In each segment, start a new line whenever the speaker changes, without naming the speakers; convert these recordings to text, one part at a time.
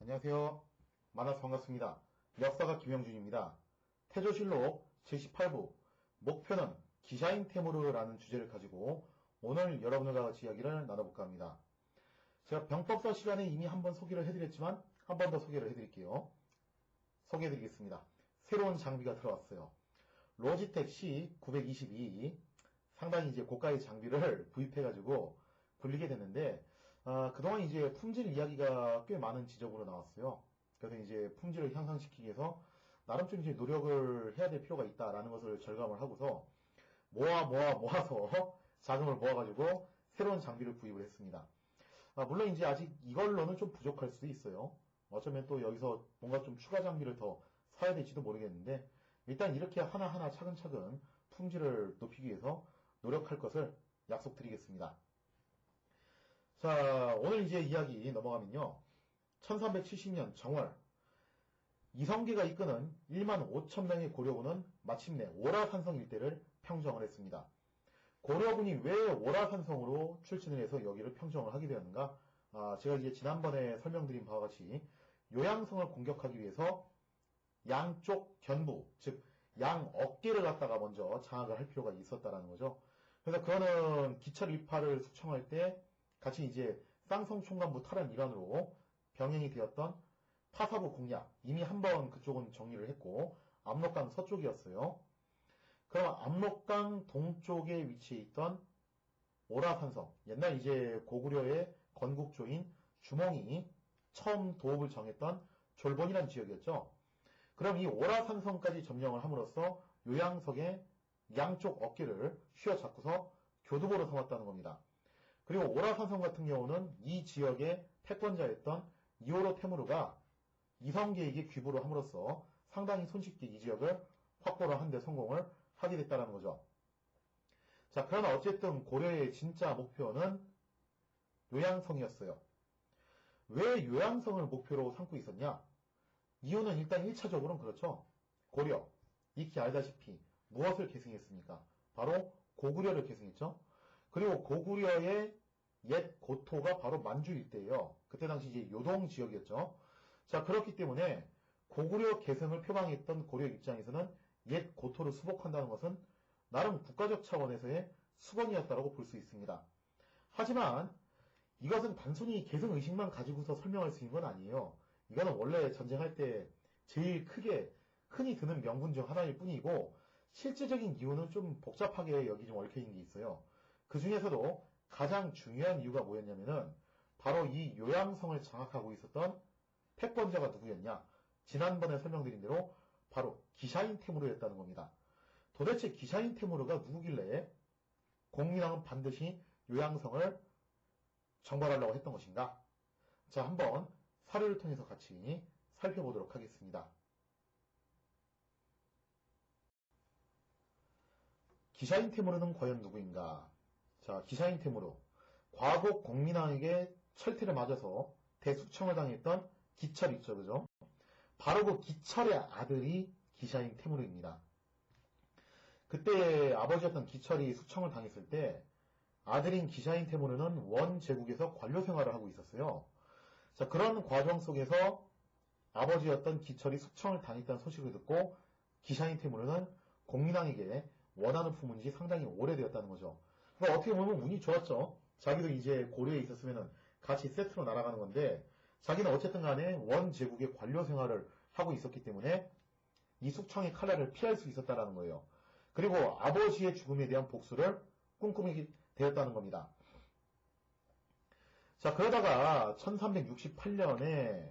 안녕하세요. 만나서 반갑습니다. 역사가 김영준입니다. 태조실록 제18부 목표는 기샤인 테무르라는 주제를 가지고 오늘 여러분들과 같이 이야기를 나눠볼까 합니다. 제가 병법서 시간에 이미 한번 소개를 해드렸지만 한 번 더 소개를 해드릴게요. 소개해드리겠습니다. 새로운 장비가 들어왔어요. 로지텍 C922 상당히 이제 고가의 장비를 구입해가지고 굴리게 됐는데 그동안 이제 품질 이야기가 꽤 많은 지적으로 나왔어요. 그래서 이제 품질을 향상시키기 위해서 나름 좀 이제 노력을 해야 될 필요가 있다라는 것을 절감을 하고서 모아서 자금을 모아가지고 새로운 장비를 구입을 했습니다. 물론 이제 아직 이걸로는 좀 부족할 수도 있어요. 어쩌면 또 여기서 뭔가 좀 추가 장비를 더 사야 될지도 모르겠는데 일단 이렇게 하나하나 차근차근 품질을 높이기 위해서 노력할 것을 약속드리겠습니다. 자, 오늘 이제 이야기 넘어가면요. 1370년 정월 이성계가 이끄는 1만 5천 명의 고려군은 마침내 오라산성 일대를 평정을 했습니다. 고려군이 왜 오라산성으로 출진을 해서 여기를 평정을 하게 되었는가? 제가 이제 지난번에 설명드린 바와 같이 요양성을 공격하기 위해서 양쪽 견부, 즉 양 어깨를 갖다가 먼저 장악을 할 필요가 있었다라는 거죠. 그래서 그거는 기철 일파를 숙청할 때 같이 이제 쌍성 총관부 탈환 일환으로 병행이 되었던 파사부 공략, 이미 한번 그쪽은 정리를 했고 압록강 서쪽이었어요. 그럼 압록강 동쪽에 위치해 있던 오라산성, 옛날 이제 고구려의 건국조인 주몽이 처음 도읍을 정했던 졸본이라는 지역이었죠. 그럼 이 오라산성까지 점령을 함으로써 요양성의 양쪽 어깨를 휘어잡고서 교두보로 삼았다는 겁니다. 그리고 오라산성 같은 경우는 이 지역의 패권자였던 이오로 테무르가 이성계에게 귀부를 함으로써 상당히 손쉽게 이 지역을 확보를 하는 데 성공을 하게 됐다는 거죠. 자, 그러나 어쨌든 고려의 진짜 목표는 요양성이었어요. 왜 요양성을 목표로 삼고 있었냐? 이유는 일단 1차적으로는 그렇죠. 고려, 익히 알다시피 무엇을 계승했습니까? 바로 고구려를 계승했죠. 그리고 고구려의 옛 고토가 바로 만주 일대예요. 그때 당시 이제 요동 지역이었죠. 자, 그렇기 때문에 고구려 계승을 표방했던 고려 입장에서는 옛 고토를 수복한다는 것은 나름 국가적 차원에서의 수건이었다고 볼 수 있습니다. 하지만 이것은 단순히 계승 의식만 가지고서 설명할 수 있는 건 아니에요. 이거는 원래 전쟁할 때 제일 크게 흔히 드는 명분 중 하나일 뿐이고 실제적인 이유는 좀 복잡하게 여기 좀 얽혀있는 게 있어요. 그 중에서도 가장 중요한 이유가 뭐였냐면은 바로 이 요양성을 장악하고 있었던 패권자가 누구였냐? 지난번에 설명드린 대로 바로 기샤인 테무르였다는 겁니다. 도대체 기샤인 테무르가 누구길래 공민왕은 반드시 요양성을 정벌하려고 했던 것인가? 자, 한번 사료를 통해서 같이 살펴보도록 하겠습니다. 기샤인 테무르는 과연 누구인가? 자, 기샤인 테무르. 과거 공민왕에게 철퇴를 맞아서 대숙청을 당했던 기철 있죠, 그죠? 바로 그 기철의 아들이 기샤인 테무르입니다. 그때 아버지였던 기철이 숙청을 당했을 때 아들인 기샤인 테무르는 원 제국에서 관료 생활을 하고 있었어요. 자, 그런 과정 속에서 아버지였던 기철이 숙청을 당했다는 소식을 듣고 기샤인 테무르는 공민왕에게 원하는 품은지 상당히 오래되었다는 거죠. 그러니까 어떻게 보면 운이 좋았죠. 자기도 이제 고려에 있었으면 같이 세트로 날아가는 건데 자기는 어쨌든 간에 원 제국의 관료 생활을 하고 있었기 때문에 이 숙청의 칼날을 피할 수 있었다는 거예요. 그리고 아버지의 죽음에 대한 복수를 꿈꾸게 되었다는 겁니다. 자, 그러다가 1368년에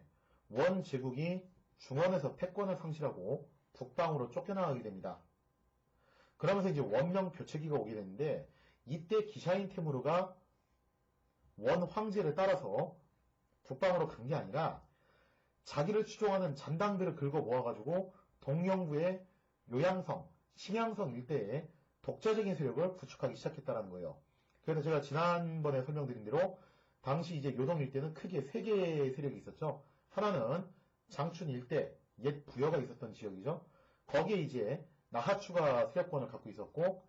원 제국이 중원에서 패권을 상실하고 북방으로 쫓겨나가게 됩니다. 그러면서 이제 원명 교체기가 오게 되는데 이때 기샤인 테무르가 원 황제를 따라서 북방으로 간 게 아니라 자기를 추종하는 잔당들을 긁어 모아가지고 동영부의 요양성, 신양성 일대에 독자적인 세력을 구축하기 시작했다는 거예요. 그래서 제가 지난번에 설명드린 대로 당시 이제 요동 일대는 크게 세 개의 세력이 있었죠. 하나는 장춘 일대, 옛 부여가 있었던 지역이죠. 거기에 이제 나하추가 세력권을 갖고 있었고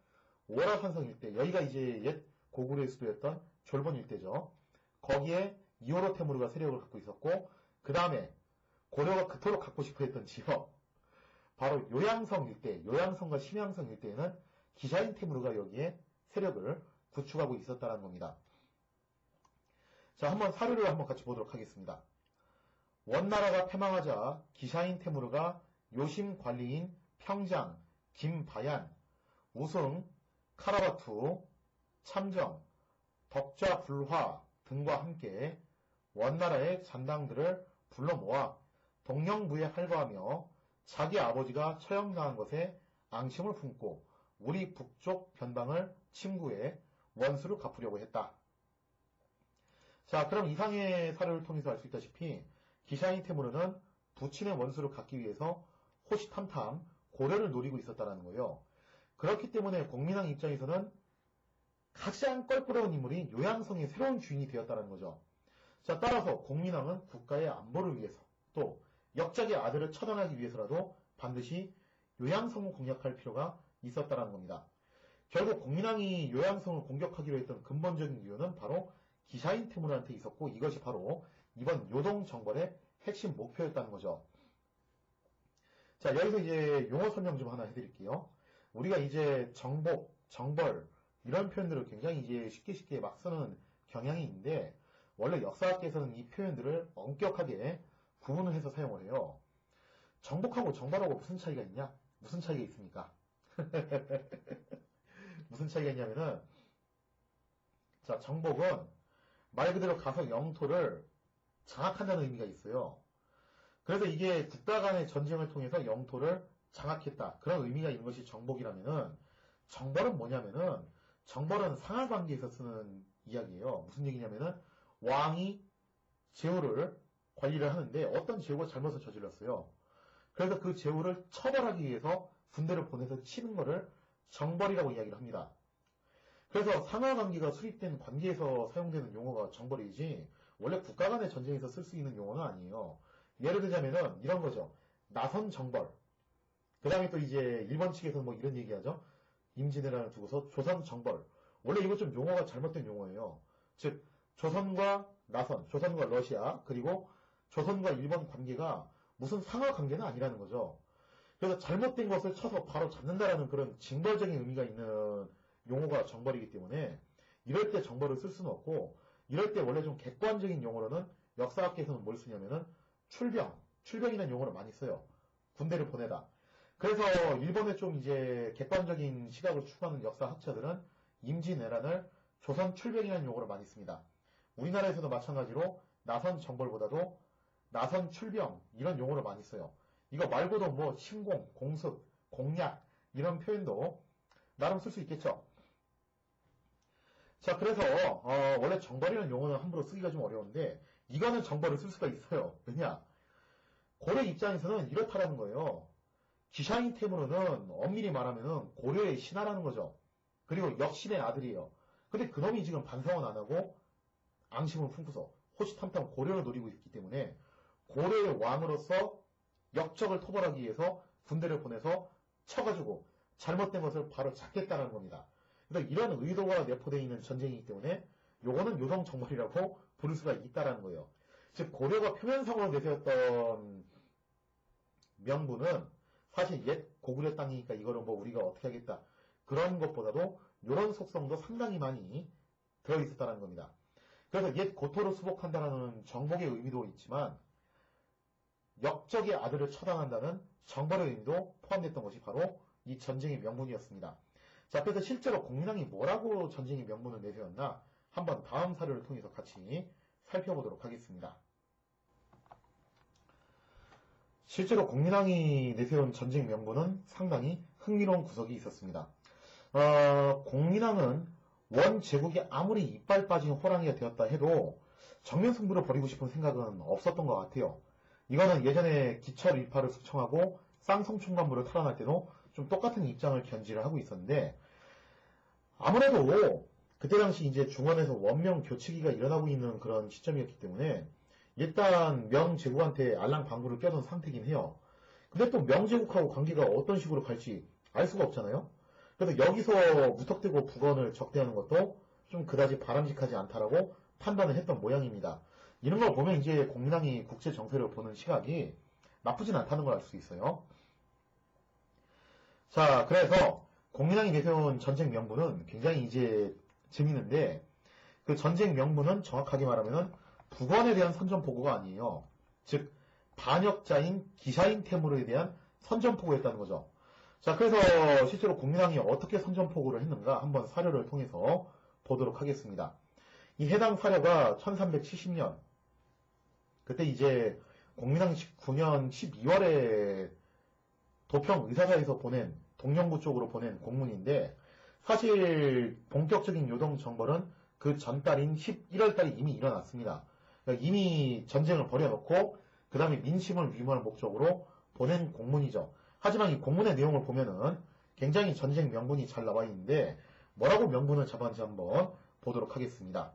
오라산성 일대, 여기가 이제 옛 고구려의 수도였던 졸본 일대죠. 거기에 이오로 테무르가 세력을 갖고 있었고 그 다음에 고려가 그토록 갖고 싶어 했던 지역, 바로 요양성 일대, 요양성과 심양성 일대에는 기샤인 테무르가 여기에 세력을 구축하고 있었다는 겁니다. 자, 한번 사료를 한번 같이 보도록 하겠습니다. 원나라가 패망하자 기샤인 테무르가 요심 관리인 평장, 김바얀, 우승, 카라바투, 참정, 덕좌 불화 등과 함께 원나라의 잔당들을 불러 모아 동령부에 할거하며 자기 아버지가 처형당한 것에 앙심을 품고 우리 북쪽 변방을 침구해 원수를 갚으려고 했다. 자, 그럼 이상의 사료를 통해서 알 수 있다시피 기샤인 테무르는 부친의 원수를 갚기 위해서 호시탐탐 고려를 노리고 있었다는 거예요. 그렇기 때문에 공민왕 입장에서는 가장 껄끄러운 인물이 요양성의 새로운 주인이 되었다는 거죠. 자, 따라서 공민왕은 국가의 안보를 위해서 또 역작의 아들을 처단하기 위해서라도 반드시 요양성을 공략할 필요가 있었다는 겁니다. 결국 공민왕이 요양성을 공격하기로 했던 근본적인 이유는 바로 기샤인 테무르한테 있었고 이것이 바로 이번 요동 정벌의 핵심 목표였다는 거죠. 자, 여기서 이제 용어 설명 좀 하나 해드릴게요. 우리가 이제 정복, 정벌 이런 표현들을 굉장히 이제 쉽게 막 쓰는 경향이 있는데 원래 역사학계에서는 이 표현들을 엄격하게 구분을 해서 사용을 해요. 정복하고 정벌하고 무슨 차이가 있냐? 무슨 차이가 있습니까? 무슨 차이가 있냐면은 자, 정복은 말 그대로 가서 영토를 장악한다는 의미가 있어요. 그래서 이게 국가 간의 전쟁을 통해서 영토를 장악했다. 그런 의미가 있는 것이 정복이라면은 정벌은 뭐냐면은 정벌은 상하관계에서 쓰는 이야기예요. 무슨 얘기냐면은 왕이 제후를 관리를 하는데 어떤 제후가 잘못을 저질렀어요. 그래서 그 제후를 처벌하기 위해서 군대를 보내서 치는 거를 정벌이라고 이야기를 합니다. 그래서 상하관계가 수립된 관계에서 사용되는 용어가 정벌이지 원래 국가 간의 전쟁에서 쓸 수 있는 용어는 아니에요. 예를 들자면은 이런 거죠. 나선 정벌. 그 다음에 또 이제 일본 측에서 뭐 이런 얘기하죠. 임진왜란을 두고서 조선 정벌. 원래 이거 좀 용어가 잘못된 용어예요. 즉 조선과 나선, 조선과 러시아 그리고 조선과 일본 관계가 무슨 상하 관계는 아니라는 거죠. 그래서 잘못된 것을 쳐서 바로 잡는다라는 그런 징벌적인 의미가 있는 용어가 정벌이기 때문에 이럴 때 정벌을 쓸 수는 없고 이럴 때 원래 좀 객관적인 용어로는 역사학계에서는 뭘 쓰냐면은 출병이라는 용어를 많이 써요. 군대를 보내다. 그래서 일본의 좀 이제 객관적인 시각을 추구하는 역사학자들은 임진왜란을 조선 출병이라는 용어를 많이 씁니다. 우리나라에서도 마찬가지로 나선 정벌보다도 나선 출병 이런 용어를 많이 써요. 이거 말고도 뭐 침공, 공습, 공략 이런 표현도 나름 쓸 수 있겠죠. 자, 그래서 원래 정벌이라는 용어는 함부로 쓰기가 좀 어려운데 이거는 정벌을 쓸 수가 있어요. 왜냐? 고려 입장에서는 이렇다라는 거예요. 기샤인 테무르는 엄밀히 말하면은 고려의 신하라는 거죠. 그리고 역신의 아들이에요. 근데 그놈이 지금 반성은 안 하고 앙심을 품고서 호시탐탐 고려를 노리고 있기 때문에 고려의 왕으로서 역적을 토벌하기 위해서 군대를 보내서 쳐가지고 잘못된 것을 바로 잡겠다는 겁니다. 그래서 이런 의도가 내포되어 있는 전쟁이기 때문에 요거는 요동 정벌이라고 부를 수가 있다라는 거예요. 즉 고려가 표면상으로 내세웠던 명분은 사실 옛 고구려 땅이니까 이거를 뭐 우리가 어떻게 하겠다 그런 것보다도 이런 속성도 상당히 많이 들어있었다는 겁니다. 그래서 옛 고토를 수복한다는 정복의 의미도 있지만 역적의 아들을 처단한다는 정벌의 의미도 포함됐던 것이 바로 이 전쟁의 명분이었습니다. 자, 그래서 실제로 공민왕이 뭐라고 전쟁의 명분을 내세웠나 한번 다음 사료를 통해서 같이 살펴보도록 하겠습니다. 실제로 공민왕이 내세운 전쟁 명분은 상당히 흥미로운 구석이 있었습니다. 공민왕은 원 제국이 아무리 이빨 빠진 호랑이가 되었다 해도 정면 승부를 벌이고 싶은 생각은 없었던 것 같아요. 이거는 예전에 기철 일파를 숙청하고 쌍성총관부를 탈환할 때도 좀 똑같은 입장을 견지를 하고 있었는데 아무래도 그때 당시 이제 중원에서 원명 교치기가 일어나고 있는 그런 시점이었기 때문에 일단 명제국한테 알랑방구를 껴둔 상태긴 해요. 근데 또 명제국하고 관계가 어떤 식으로 갈지 알 수가 없잖아요. 그래서 여기서 무턱대고 북원을 적대하는 것도 좀 그다지 바람직하지 않다라고 판단을 했던 모양입니다. 이런 걸 보면 이제 공민왕이 국제 정세를 보는 시각이 나쁘진 않다는 걸 알 수 있어요. 자, 그래서 공민왕이 내세운 전쟁 명분은 굉장히 이제 재밌는데, 그 전쟁 명분은 정확하게 말하면 북원에 대한 선전포고가 아니에요. 즉 반역자인 기샤인 테무르에 대한 선전포고였다는 거죠. 자, 그래서 실제로 공민왕이 어떻게 선전포고를 했는가 한번 사료를 통해서 보도록 하겠습니다. 이 해당 사료가 1370년, 그때 이제 공민왕 19년 12월에 도평 의사사에서 보낸, 동령부 쪽으로 보낸 공문인데, 사실 본격적인 요동 정벌은 그 전달인 11월 달에 이미 일어났습니다. 그러니까 이미 전쟁을 벌여놓고 그 다음에 민심을 위임할 목적으로 보낸 공문이죠. 하지만 이 공문의 내용을 보면은 굉장히 전쟁 명분이 잘 나와 있는데 뭐라고 명분을 잡았는지 한번 보도록 하겠습니다.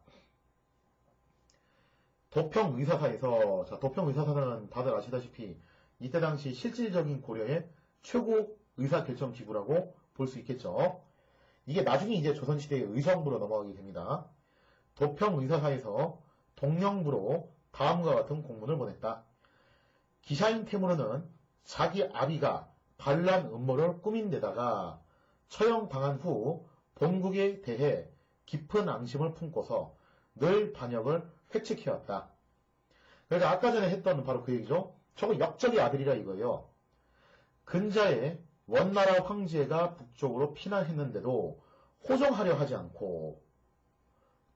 도평 의사사에서, 자, 도평 의사사는 다들 아시다시피 이때 당시 실질적인 고려의 최고 의사결정 기구라고 볼 수 있겠죠. 이게 나중에 이제 조선시대의 의정부로 넘어가게 됩니다. 도평 의사사에서 동령부로 다음과 같은 공문을 보냈다. 기샤인 테무르는 자기 아비가 반란 음모를 꾸민 데다가 처형당한 후 본국에 대해 깊은 앙심을 품고서 늘 반역을 획책해왔다. 그러니까 아까 전에 했던 바로 그 얘기죠. 저거 역적의 아들이라 이거예요. 근자에 원나라 황제가 북쪽으로 피난했는데도 호정하려 하지 않고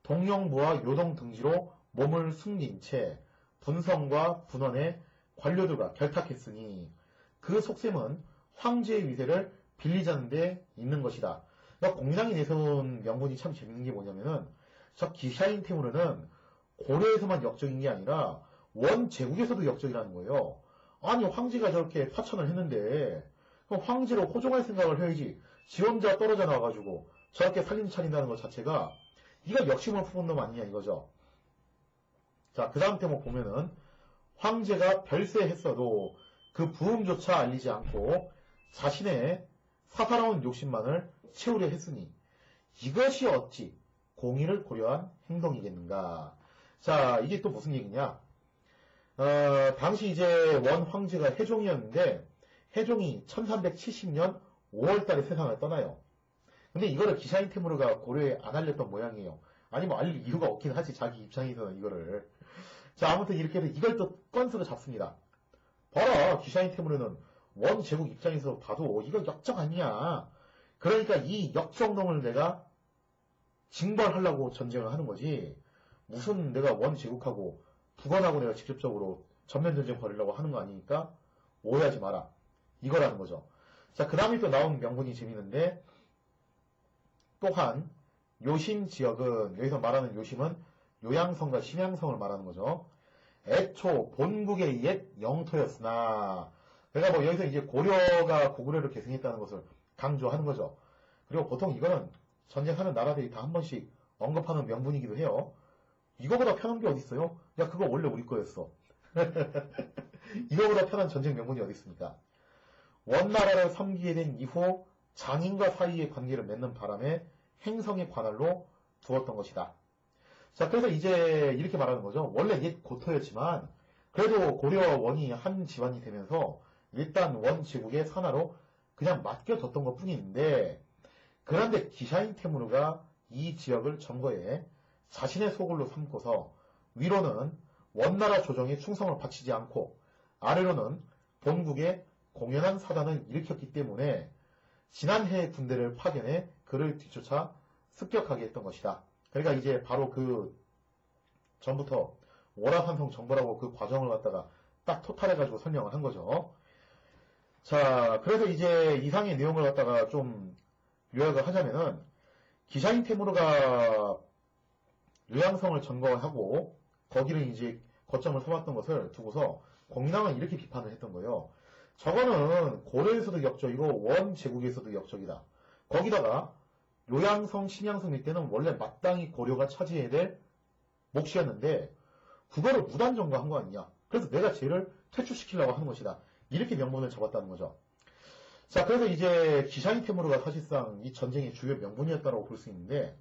동령부와 요동 등지로 몸을 숨긴 채 분성과 분원의 관료들과 결탁했으니 그 속셈은 황제의 위세를 빌리자는 데 있는 것이다. 그러니까 공민왕이 내세운 명분이 참 재밌는 게 뭐냐면은 저 기샤인 테무르는 고려에서만 역적인 게 아니라 원 제국에서도 역적이라는 거예요. 아니 황제가 저렇게 파천을 했는데 그럼 황제로 호종할 생각을 해야지. 지 혼자 떨어져 나와가지고 저렇게 살림 차린다는 것 자체가 이거 역심을 품은 놈 아니냐 이거죠. 자, 그 다음 대목 보면은 황제가 별세했어도 그 부음조차 알리지 않고 자신의 사사로운 욕심만을 채우려 했으니 이것이 어찌 공의를 고려한 행동이겠는가. 자, 이게 또 무슨 얘기냐. 당시 이제 원 황제가 해종이었는데 해종이 1370년 5월달에 세상을 떠나요. 근데 이거를 기샤인 테무르가 고려에 안 알렸던 모양이에요. 아니 뭐 알릴 이유가 없긴 하지 자기 입장에서는 이거를. 자, 아무튼 이렇게 해서 이걸 또 건수로 잡습니다. 봐라, 기샤인 테무르는 원 제국 입장에서 봐도 이거 역적 아니야. 그러니까 이 역적놈을 내가 징벌하려고 전쟁을 하는 거지. 무슨 내가 원 제국하고 북원하고 내가 직접적으로 전면 전쟁 벌이려고 하는 거 아니니까 오해하지 마라. 이거라는 거죠. 자, 그 다음에 또 나온 명분이 재밌는데, 또한 요심 지역은, 여기서 말하는 요심은 요양성과 심양성을 말하는 거죠. 애초 본국의 옛 영토였으나, 그러니까 뭐 여기서 이제 고려가 고구려를 계승했다는 것을 강조하는 거죠. 그리고 보통 이거는 전쟁하는 나라들이 다 한 번씩 언급하는 명분이기도 해요. 이거보다 편한 게 어디 있어요? 야, 그거 원래 우리 거였어. 이거보다 편한 전쟁 명분이 어디 있습니까? 원나라를 섬기게 된 이후 장인과 사이의 관계를 맺는 바람에 행성의 관할로 두었던 것이다. 자, 그래서 이제 이렇게 말하는 거죠. 원래 옛 고토였지만 그래도 고려와 원이 한 집안이 되면서 일단 원 제국의 산하로 그냥 맡겨뒀던 것 뿐인데, 그런데 기샤인 테무르가 이 지역을 점거해 자신의 소굴로 삼고서 위로는 원나라 조정에 충성을 바치지 않고 아래로는 본국에 공연한 사단을 일으켰기 때문에 지난해 군대를 파견해 그를 뒤쫓아 습격하게 했던 것이다. 그러니까 이제 바로 그 전부터 월화산성 정벌하고 그 과정을 갖다가 딱 토탈해가지고 설명을 한 거죠. 자, 그래서 이제 이상의 내용을 갖다가 좀 요약을 하자면은 기샤인 테무르가 요양성을 점거하고 거기를 이제 거점을 삼았던 것을 두고서 공민왕은 이렇게 비판을 했던 거예요. 저거는 고려에서도 역적이고 원 제국에서도 역적이다. 거기다가 요양성, 심양성 일대는 원래 마땅히 고려가 차지해야 될 몫이었는데 그거를 무단점거한 거 아니냐. 그래서 내가 쟤를 퇴출시키려고 하는 것이다. 이렇게 명분을 잡았다는 거죠. 자, 그래서 이제 기샤인 테무르가 사실상 이 전쟁의 주요 명분이었다고 볼 수 있는데,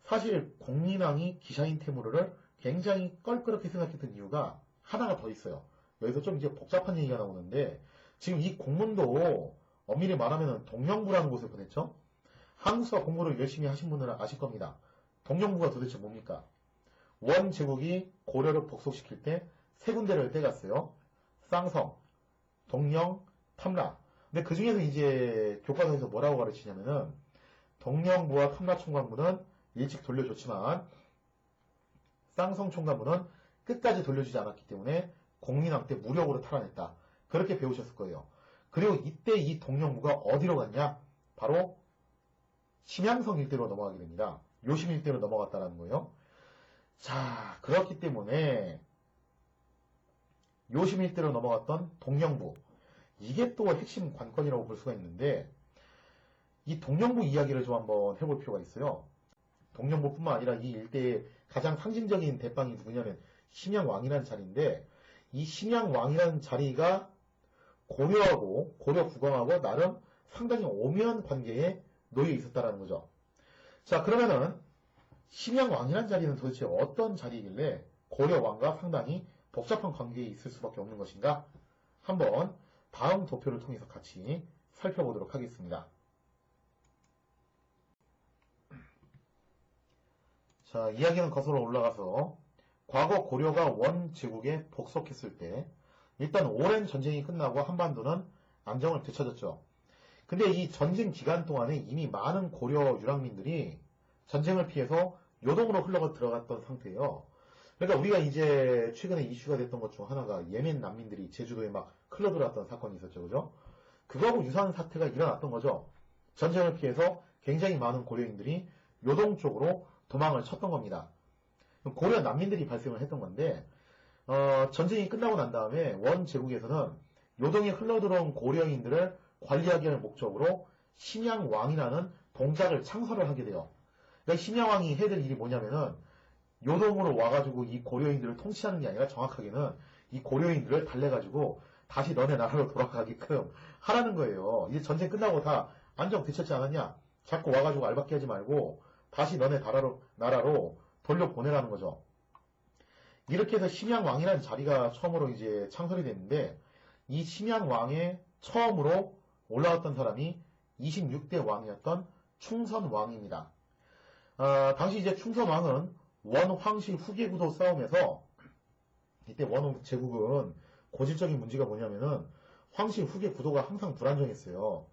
사실 공민왕이 기샤인 테무르를 굉장히 껄끄럽게 생각했던 이유가 하나가 더 있어요. 여기서 좀 이제 복잡한 얘기가 나오는데 지금 이 공문도 엄밀히 말하면 동령부라는 곳에 보냈죠. 한국사 공부를 열심히 하신 분들은 아실 겁니다. 동령부가 도대체 뭡니까? 원 제국이 고려를 복속시킬 때 세 군데를 떼갔어요. 쌍성, 동령, 탐라. 근데 그 중에서 이제 교과서에서 뭐라고 가르치냐면은 동령부와 탐라 총관부는 일찍 돌려줬지만 쌍성 총관부는 끝까지 돌려주지 않았기 때문에 공민왕 때 무력으로 탈환했다. 그렇게 배우셨을 거예요. 그리고 이때 이 동령부가 어디로 갔냐? 바로 심양성 일대로 넘어가게 됩니다. 요심 일대로 넘어갔다는 거예요. 자, 그렇기 때문에 요심 일대로 넘어갔던 동령부, 이게 또 핵심 관건이라고 볼 수가 있는데 이 동령부 이야기를 좀 한번 해볼 필요가 있어요. 동령부뿐만 아니라 이 일대의 가장 상징적인 대빵이 누구냐면 심양왕이라는 자리인데 이 심양왕이라는 자리가 고려하고 고려 국왕하고 나름 상당히 오묘한 관계에 놓여 있었다라는 거죠. 자, 그러면은 심양왕이라는 자리는 도대체 어떤 자리이길래 고려왕과 상당히 복잡한 관계에 있을 수밖에 없는 것인가? 한번 다음 도표를 통해서 같이 살펴보도록 하겠습니다. 자, 이야기는 거슬러 올라가서 과거 고려가 원 제국에 복속했을 때 일단 오랜 전쟁이 끝나고 한반도는 안정을 되찾았죠. 근데 이 전쟁 기간 동안에 이미 많은 고려 유랑민들이 전쟁을 피해서 요동으로 흘러 들어갔던 상태예요. 그러니까 우리가 이제 최근에 이슈가 됐던 것 중 하나가 예멘 난민들이 제주도에 막 흘러 들어왔던 사건이 있었죠. 그죠? 그거하고 유사한 사태가 일어났던 거죠. 전쟁을 피해서 굉장히 많은 고려인들이 요동 쪽으로 도망을 쳤던 겁니다. 고려 난민들이 발생을 했던 건데 전쟁이 끝나고 난 다음에 원 제국에서는 요동에 흘러들어온 고려인들을 관리하기 위한 목적으로 심양왕이라는 동작을 창설을 하게 돼요. 그러니까 심양왕이 해야 될 일이 뭐냐면은 요동으로 와가지고 이 고려인들을 통치하는 게 아니라 정확하게는 이 고려인들을 달래가지고 다시 너네 나라로 돌아가게끔 하라는 거예요. 이제 전쟁 끝나고 다 안정 되셨지 않았냐? 자꾸 와가지고 알박기 하지 말고 다시 너네 나라로 돌려보내라는 거죠. 이렇게 해서 심양왕이라는 자리가 처음으로 이제 창설이 됐는데 이 심양왕의 처음으로 올라왔던 사람이 26대 왕이었던 충선왕입니다. 당시 이제 충선왕은 원황실 후계구도 싸움에서 이때 원 제국은 고질적인 문제가 뭐냐면은 황실 후계구도가 항상 불안정했어요.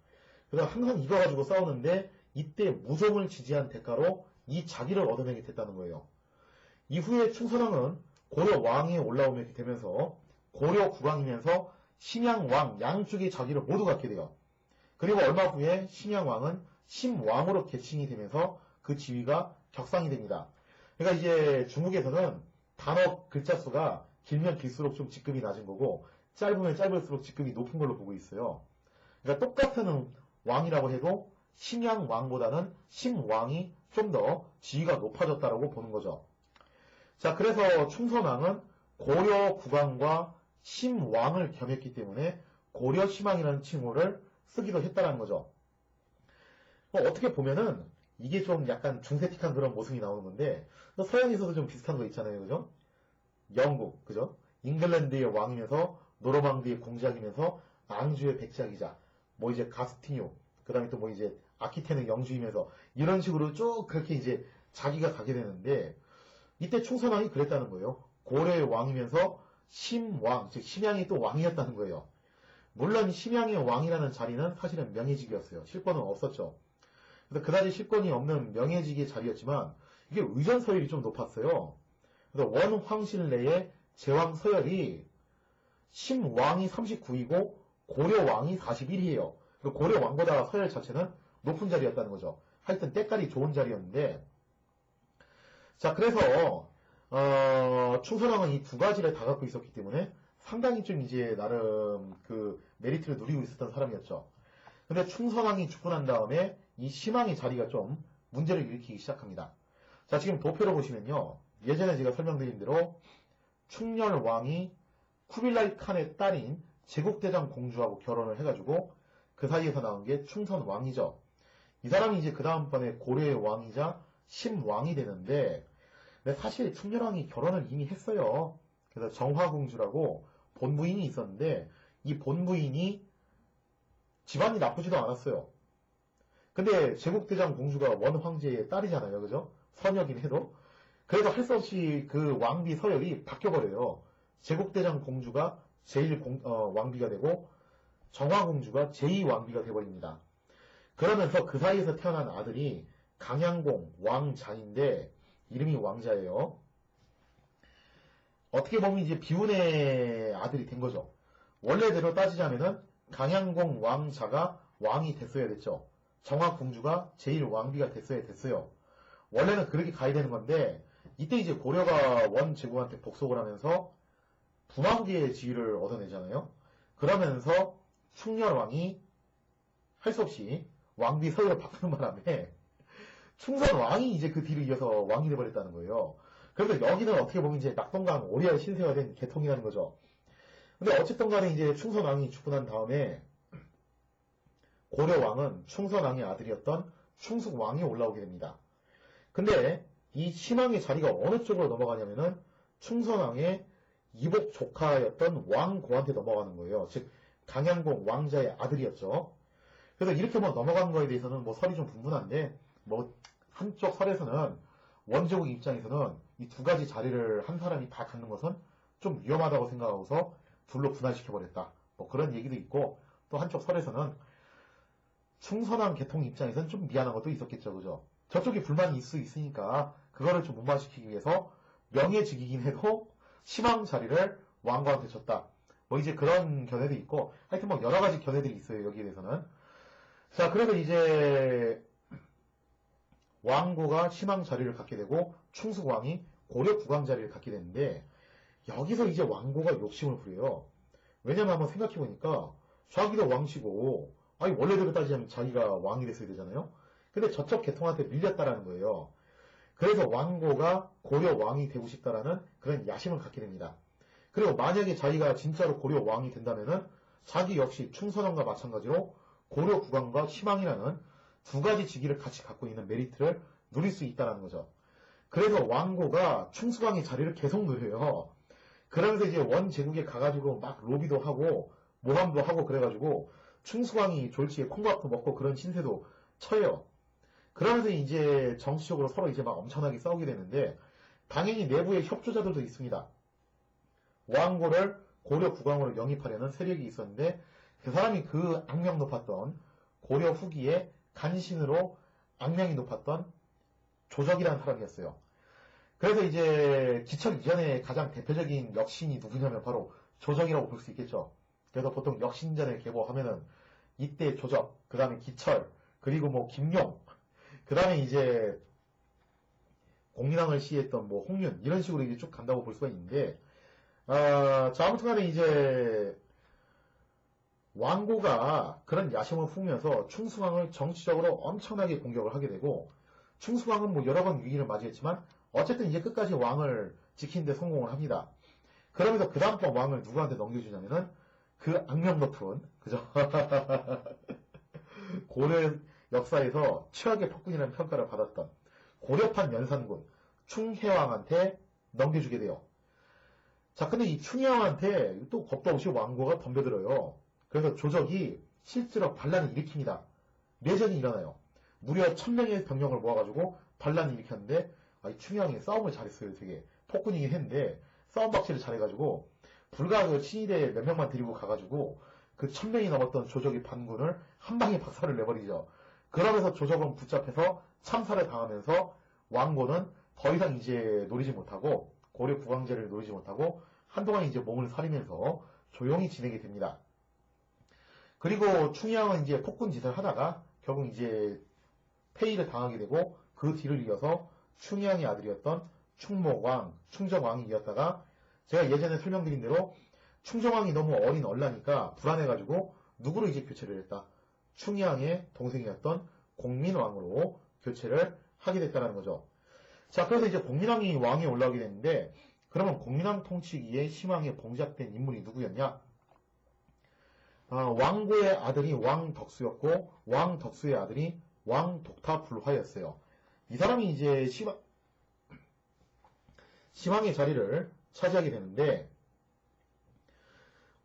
그래서 항상 이거 가지고 싸우는데 이때 무종을 지지한 대가로 이 자기를 얻어내게 됐다는 거예요. 이후에 충선왕은 고려 왕에 올라오게 되면서 고려 국왕이면서 심양왕 양쪽의 자기를 모두 갖게 돼요. 그리고 얼마 후에 심양왕은 심왕으로 계칭이 되면서 그 지위가 격상이 됩니다. 그러니까 이제 중국에서는 단어 글자 수가 길면 길수록 좀 직급이 낮은 거고 짧으면 짧을수록 직급이 높은 걸로 보고 있어요. 그러니까 똑같은 왕이라고 해도 심양왕보다는 심왕이 좀 더 지위가 높아졌다라고 보는 거죠. 자, 그래서 충선왕은 고려 국왕과 심왕을 겸했기 때문에 고려심왕이라는 칭호를 쓰기도 했다라는 거죠. 어떻게 보면은 이게 좀 약간 중세틱한 그런 모습이 나오는 건데 서양에서도 좀 비슷한 거 있잖아요. 그죠? 영국, 그죠? 잉글랜드의 왕이면서 노르망디의 공작이면서 앙주의 백작이자 뭐 이제 가스티뉴, 그 다음에 또 뭐 이제 아키테는 영주이면서 이런 식으로 쭉 그렇게 이제 자기가 가게 되는데 이때 충선왕이 그랬다는 거예요. 고려의 왕이면서 심왕, 즉 심양이 또 왕이었다는 거예요. 물론 심양의 왕이라는 자리는 사실은 명예직이었어요. 실권은 없었죠. 그래서 그다지 실권이 없는 명예직의 자리였지만 이게 의전 서열이 좀 높았어요. 그래서 원황실 내에 제왕 서열이 심왕이 39이고 고려왕이 41이에요. 고려 왕보다 서열 자체는 높은 자리였다는 거죠. 하여튼 때깔이 좋은 자리였는데 자, 그래서 충선왕은 이 두 가지를 다 갖고 있었기 때문에 상당히 좀 이제 나름 그 메리트를 누리고 있었던 사람이었죠. 근데 충선왕이 죽고 난 다음에 이 심왕의 자리가 좀 문제를 일으키기 시작합니다. 자, 지금 도표를 보시면요. 예전에 제가 설명드린 대로 충렬왕이 쿠빌라이 칸의 딸인 제국대장 공주하고 결혼을 해가지고 그 사이에서 나온 게 충선왕이죠. 이 사람이 이제 그 다음번에 고려의 왕이자 심왕이 되는데 근데 사실 충렬왕이 결혼을 이미 했어요. 그래서 정화공주라고 본부인이 있었는데 이 본부인이 집안이 나쁘지도 않았어요. 근데 제국대장 공주가 원황제의 딸이잖아요. 그죠? 선여긴 해도. 그래서 할 수 없이 그 왕비 서열이 바뀌어버려요. 제국대장 공주가 왕비가 되고 정화공주가 제2왕비가 되어버립니다. 그러면서 그 사이에서 태어난 아들이 강양공 왕자인데 이름이 왕자예요. 어떻게 보면 이제 비운의 아들이 된 거죠. 원래대로 따지자면은 강양공 왕자가 왕이 됐어야 됐죠. 정화공주가 제1왕비가 됐어야 됐어요. 원래는 그렇게 가야 되는 건데 이때 이제 고려가 원제국한테 복속을 하면서 부마국의 지위를 얻어내잖아요. 그러면서 충렬왕이 할 수 없이 왕비 서열을 바꾸는 바람에 충선왕이 이제 그 뒤를 이어서 왕이 돼버렸다는 거예요. 그래서 여기는 어떻게 보면 이제 낙동강 오리알 신세화된 계통이라는 거죠. 근데 어쨌든 간에 이제 충선왕이 죽고 난 다음에 고려왕은 충선왕의 아들이었던 충숙왕이 올라오게 됩니다. 근데 이 신왕의 자리가 어느 쪽으로 넘어가냐면은 충선왕의 이복 조카였던 왕고한테 넘어가는 거예요. 즉 강양공 왕자의 아들이었죠. 그래서 이렇게 뭐 넘어간 거에 대해서는 뭐 설이 좀 분분한데 뭐 한쪽 설에서는 원제국 입장에서는 이 두 가지 자리를 한 사람이 다 갖는 것은 좀 위험하다고 생각하고서 둘로 분할시켜버렸다. 뭐 그런 얘기도 있고 또 한쪽 설에서는 충선왕 계통 입장에서는 좀 미안한 것도 있었겠죠. 그죠? 저쪽에 불만이 있을 수 있으니까 그거를 좀 무마시키기 위해서 명예직이긴 해도 신왕 자리를 왕고한테 줬다. 뭐 이제 그런 견해도 있고 하여튼 뭐 여러 가지 견해들이 있어요. 여기에 대해서는. 자, 그래서 이제 왕고가 신왕 자리를 갖게 되고 충숙왕이 고려 국왕 자리를 갖게 되는데 여기서 이제 왕고가 욕심을 부려요. 왜냐면 한번 생각해보니까 자기도 왕시고 아니 원래대로 따지자면 자기가 왕이 됐어야 되잖아요. 근데 저쪽 계통한테 밀렸다라는 거예요. 그래서 왕고가 고려 왕이 되고 싶다라는 그런 야심을 갖게 됩니다. 그리고 만약에 자기가 진짜로 고려 왕이 된다면은 자기 역시 충선왕과 마찬가지로 고려 국왕과 신왕이라는 두 가지 직위를 같이 갖고 있는 메리트를 누릴 수 있다는 거죠. 그래서 왕고가 충수왕의 자리를 계속 누려요. 그러면서 이제 원제국에 가가지고 막 로비도 하고 모함도 하고 그래가지고 충수왕이 졸지에 콩밥도 먹고 그런 신세도 쳐요. 그러면서 이제 정치적으로 서로 이제 막 엄청나게 싸우게 되는데 당연히 내부에 협조자들도 있습니다. 왕고를 고려 국왕으로 영입하려는 세력이 있었는데 그 사람이 그 악명 높았던 고려 후기에 간신으로 악명이 높았던 조적이라는 사람이었어요. 그래서 이제 기철 이전에 가장 대표적인 역신이 누구냐면 바로 조적이라고 볼 수 있겠죠. 그래서 보통 역신전을 계보하면은 이때 조적, 그 다음에 기철, 그리고 뭐 김용, 그 다음에 이제 공인왕을 시했던 뭐 홍윤 이런 식으로 이제 쭉 간다고 볼 수가 있는데 자 아무튼간에 이제 왕고가 그런 야심을 품으면서 충수왕을 정치적으로 엄청나게 공격을 하게 되고 충수왕은 뭐 여러 번 위기를 맞이했지만 어쨌든 이제 끝까지 왕을 지키는 데 성공을 합니다. 그러면서 그 다음번 왕을 누구한테 넘겨주냐면은 그 악명 높은 그죠? 고려 역사에서 최악의 폭군이라는 평가를 받았던 고려판 연산군 충혜왕한테 넘겨주게 돼요. 자, 근데 이 충혜왕한테 또 겁도 없이 왕고가 덤벼들어요. 그래서 조적이 실제로 반란을 일으킵니다. 내전이 일어나요. 무려 1000명의 병력을 모아가지고 반란을 일으켰는데 이 충혜왕이 싸움을 잘했어요. 되게 폭군이긴 했는데 싸움 박치를 잘해가지고 불과 그 친위대 몇 명만 데리고 가가지고 그 1000명이 넘었던 조적의 반군을 한 방에 박살을 내버리죠. 그러면서 조적은 붙잡혀서 참사를 당하면서 왕고는 더 이상 이제 노리지 못하고 고려 국왕제를 노리지 못하고 한동안 이제 몸을 사리면서 조용히 지내게 됩니다. 그리고 충혜왕은 이제 폭군 짓을 하다가 결국 이제 폐위를 당하게 되고 그 뒤를 이어서 충혜왕의 아들이었던 충목왕, 충정왕이 이었다가 제가 예전에 설명드린 대로 충정왕이 너무 어린 얼라니까 불안해가지고 누구로 이제 교체를 했다. 충혜왕의 동생이었던 공민왕으로 교체를 하게 됐다는 거죠. 자, 그래서 이제 공민왕이 왕에 올라오게 됐는데 그러면 공민왕 통치기에 심왕에 봉착된 인물이 누구였냐? 왕고의 아들이 왕덕수였고 왕덕수의 아들이 왕독타불화였어요. 이 사람이 이제 시망의 자리를 차지하게 되는데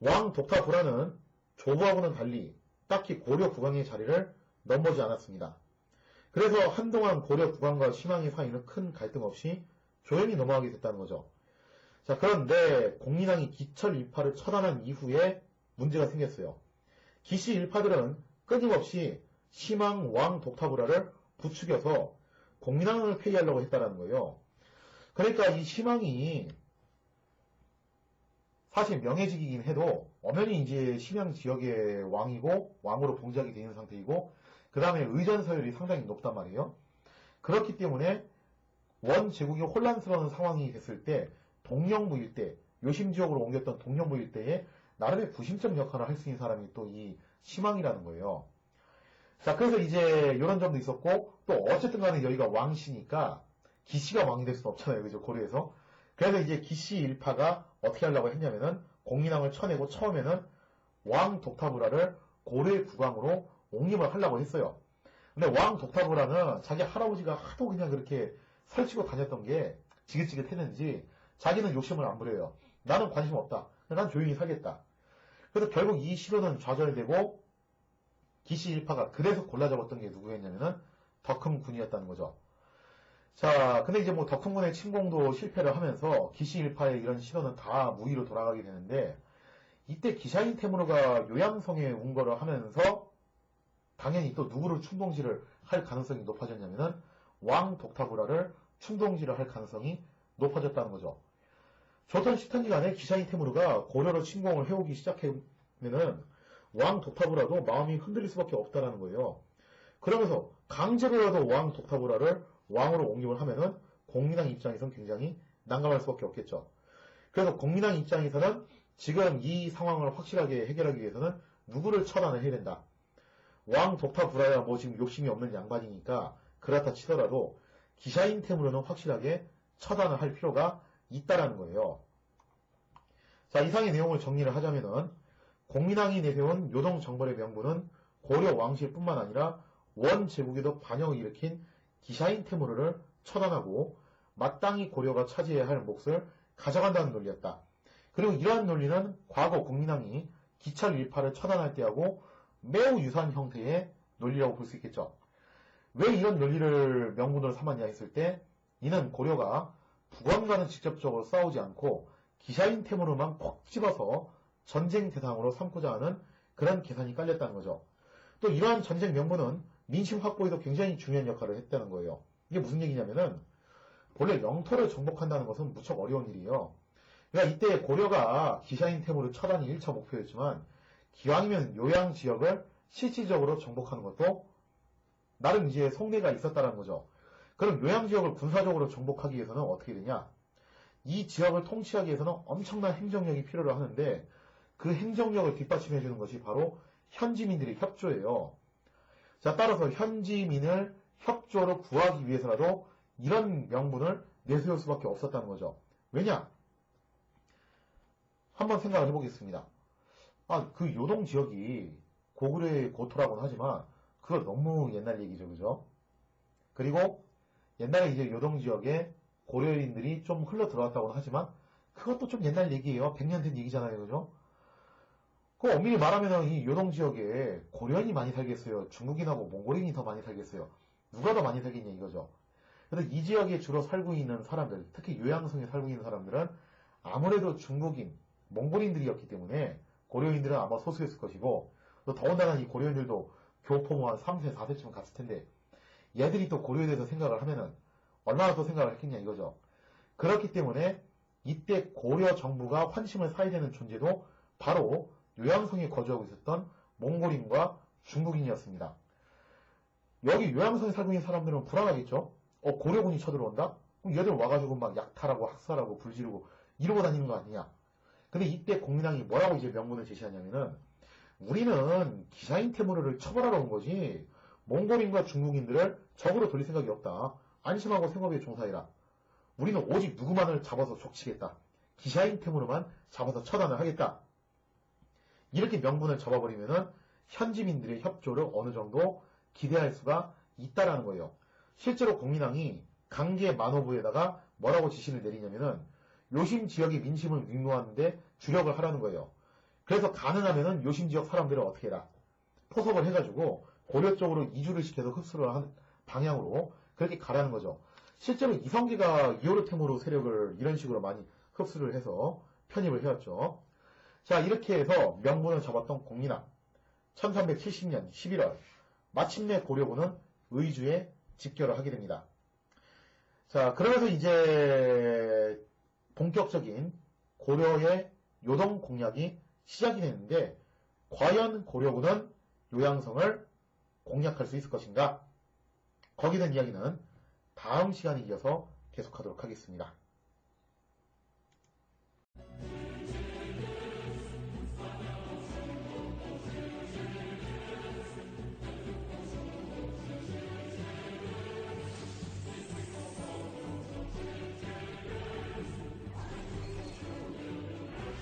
왕 독타불안은 조부하고는 달리 딱히 고려 국왕의 자리를 넘보지 않았습니다. 그래서 한동안 고려 국왕과 시망의 사이는 큰 갈등 없이 조용히 넘어가게 됐다는 거죠. 자, 그런데 공민왕이 기철 일파를 처단한 이후에 문제가 생겼어요. 기씨 일파들은 끊임없이 시망 왕 독타불화를 부추겨서 공민왕을 폐위하려고 했다는 거예요. 그러니까 이 시망이 사실 명예직이긴 해도 엄연히 이제 심양 지역의 왕이고 왕으로 봉지하게 되어 있는 상태이고 그 다음에 의전 서열이 상당히 높단 말이에요. 그렇기 때문에 원 제국이 혼란스러운 상황이 됐을 때 동령부 일대, 요심 지역으로 옮겼던 동령부 일대에 나름의 부심적 역할을 할 수 있는 사람이 또 이 시망이라는 거예요. 자, 그래서 이제 이런 점도 있었고 또 어쨌든 간에 여기가 왕시니까 기씨가 왕이 될 수는 없잖아요. 그죠? 고려에서. 그래서 이제 기씨 일파가 어떻게 하려고 했냐면은 공민왕을 쳐내고 처음에는 왕 독타불화를 고려의 국왕으로 옹립을 하려고 했어요. 근데 왕 독타불화는 자기 할아버지가 하도 그냥 그렇게 설치고 다녔던 게 지긋지긋했는지 자기는 욕심을 안 부려요. 나는 관심 없다. 난 조용히 살겠다. 그래서 결국 이 시도는 좌절되고 기씨 일파가 그래서 골라잡았던 게 누구였냐면은 덕흠군이었다는 거죠. 자, 근데 이제 뭐 덕흠군의 침공도 실패를 하면서 기씨 일파의 이런 시도는 다 무위로 돌아가게 되는데 이때 기샤인 테무르가 요양성에 운거를 하면서 당연히 또 누구를 충동지를 할 가능성이 높아졌냐면은 왕 독타불화를 충동지를 할 가능성이 높아졌다는 거죠. 좋던 시탄지 간에 기샤인 테무르가 고려로 침공을 해오기 시작하면은 왕 독타불화도 마음이 흔들릴 수밖에 없다는 거예요. 그러면서 강제로라도 왕 독타불화를 왕으로 옹립을 하면은 공민왕 입장에서는 굉장히 난감할 수밖에 없겠죠. 그래서 공민왕 입장에서는 지금 이 상황을 확실하게 해결하기 위해서는 누구를 처단을 해야 된다. 왕 독타불화야 뭐 지금 욕심이 없는 양반이니까 그렇다 치더라도 기샤인 테무르는 확실하게 처단을 할 필요가 있다라는 거예요. 자, 이상의 내용을 정리를 하자면은 공민왕이 내세운 요동정벌의 명분은 고려 왕실뿐만 아니라 원 제국에도 반영을 일으킨 기샤인 테무르를 처단하고 마땅히 고려가 차지해야 할 몫을 가져간다는 논리였다. 그리고 이러한 논리는 과거 공민왕이 기철 일파를 처단할 때하고 매우 유사한 형태의 논리라고 볼 수 있겠죠. 왜 이런 논리를 명분으로 삼았냐 했을 때 이는 고려가 북원과는 직접적으로 싸우지 않고 기샤인 테무르만 콕 집어서 전쟁 대상으로 삼고자 하는 그런 계산이 깔렸다는 거죠. 또 이러한 전쟁 명분은 민심 확보에도 굉장히 중요한 역할을 했다는 거예요. 이게 무슨 얘기냐면은 본래 영토를 정복한다는 것은 무척 어려운 일이에요. 그러니까 이때 고려가 기샤인 테무르 처단이 1차 목표였지만 기왕이면 요양 지역을 실질적으로 정복하는 것도 나름 이제 속내가 있었다는 거죠. 그럼 요양 지역을 군사적으로 정복하기 위해서는 어떻게 되냐? 이 지역을 통치하기 위해서는 엄청난 행정력이 필요로 하는데 그 행정력을 뒷받침해 주는 것이 바로 현지민들의 협조예요. 자, 따라서 현지민을 협조로 구하기 위해서라도 이런 명분을 내세울 수밖에 없었다는 거죠. 왜냐? 한번 생각을 해보겠습니다. 그 요동 지역이 고구려의 고토라고는 하지만 그거 너무 옛날 얘기죠, 그죠? 그리고 옛날에 이제 요동 지역에 고려인들이 좀 흘러 들어왔다고는 하지만 그것도 좀 옛날 얘기예요. 100년 된 얘기잖아요, 그죠? 그 엄밀히 말하면 이 요동 지역에 고려인이 많이 살겠어요? 중국인하고 몽골인이 더 많이 살겠어요? 누가 더 많이 살겠냐 이거죠. 그래서 이 지역에 주로 살고 있는 사람들, 특히 요양성에 살고 있는 사람들은 아무래도 중국인, 몽골인들이었기 때문에 고려인들은 아마 소수였을 것이고 또 더군다나 이 고려인들도 교포 뭐 한 3세, 4세쯤 갔을 텐데 얘들이 또 고려에 대해서 생각을 하면은 얼마나 더 생각을 했겠냐 이거죠. 그렇기 때문에 이때 고려 정부가 환심을 사야 되는 존재도 바로 요양성에 거주하고 있었던 몽골인과 중국인이었습니다. 여기 요양성에 살고 있는 사람들은 불안하겠죠? 고려군이 쳐들어온다? 그럼 얘들 와가지고 막 약탈하고 학살하고 불지르고 이러고 다니는 거 아니냐? 근데 이때 공민왕이 뭐라고 이제 명분을 제시하냐면은 우리는 기샤인 테무르를 처벌하러 온 거지 몽골인과 중국인들을 적으로 돌릴 생각이 없다. 안심하고 생업에 종사해라. 우리는 오직 누구만을 잡아서 족치겠다. 기샤인 테무르만 잡아서 처단을 하겠다. 이렇게 명분을 잡아버리면은 현지민들의 협조를 어느 정도 기대할 수가 있다라는 거예요. 실제로 공민왕이 강계 만호부에다가 뭐라고 지시를 내리냐면은 요심 지역의 민심을 윈노하는데 주력을 하라는 거예요. 그래서 가능하면은 요심 지역 사람들을 어떻게 해라? 포섭을 해가지고 고려 쪽으로 이주를 시켜서 흡수를 한 방향으로 그렇게 가라는 거죠. 실제로 이성계가 이오르템으로 세력을 이런 식으로 많이 흡수를 해서 편입을 해왔죠. 자, 이렇게 해서 명분을 잡았던 공민왕 1370년 11월 마침내 고려군은 의주에 집결을 하게 됩니다. 자, 그러면서 이제 본격적인 고려의 요동 공략이 시작이 되는데 과연 고려군은 요양성을 공략할 수 있을 것인가? 거기에 대한 이야기는 다음 시간에 이어서 계속하도록 하겠습니다.